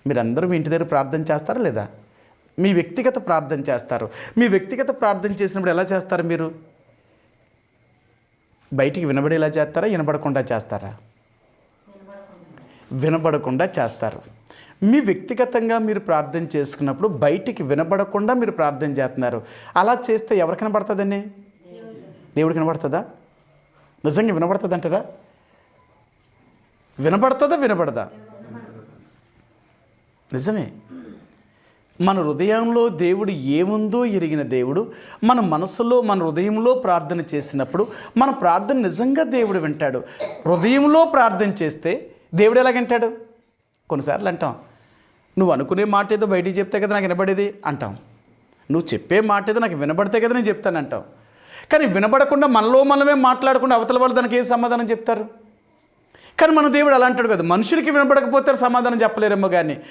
మీరందరూ మీ ఇంటి దగ్గర ప్రార్థన చేస్తారా లేదా? మీ వ్యక్తిగత ప్రార్థన చేస్తారు. మీ వ్యక్తిగత ప్రార్థన చేసినప్పుడు ఎలా చేస్తారు మీరు? బయటికి వినబడేలా చేస్తారా, వినబడకుండా చేస్తారా? వినబడకుండా చేస్తారు. మీ వ్యక్తిగతంగా మీరు ప్రార్థన చేసుకున్నప్పుడు బయటికి వినబడకుండా మీరు ప్రార్థన చేస్తున్నారు. అలా చేస్తే ఎవరు కనబడుతుందండి? దేవుడు కనబడుతుందా? నిజంగా వినబడుతుంది అంటారా? వినబడుతుందా, వినబడదా? నిజమే. మన హృదయంలో దేవుడు ఏముందో ఎరిగిన దేవుడు మన మనసులో, మన హృదయంలో ప్రార్థన చేసినప్పుడు మన ప్రార్థన నిజంగా దేవుడు వింటాడు. హృదయంలో ప్రార్థన చేస్తే దేవుడు ఎలా వింటాడు? కొన్నిసార్లు అంటాం, నువ్వు అనుకునే మాట ఏదో బయటికి చెప్తే కదా నాకు వినబడేది అంటాం. నువ్వు చెప్పే మాట ఏదో నాకు వినబడితే కదా నేను చెప్తానంటావు. కానీ వినబడకుండా మనలో మనమే మాట్లాడకుండా అవతల వాళ్ళు దానికి ఏ సమాధానం చెప్తారు? కానీ మన దేవుడు అలా అంటాడు కదా, మనుషులకి వినబడకపోతే సమాధానం చెప్పలేరేమో కానీ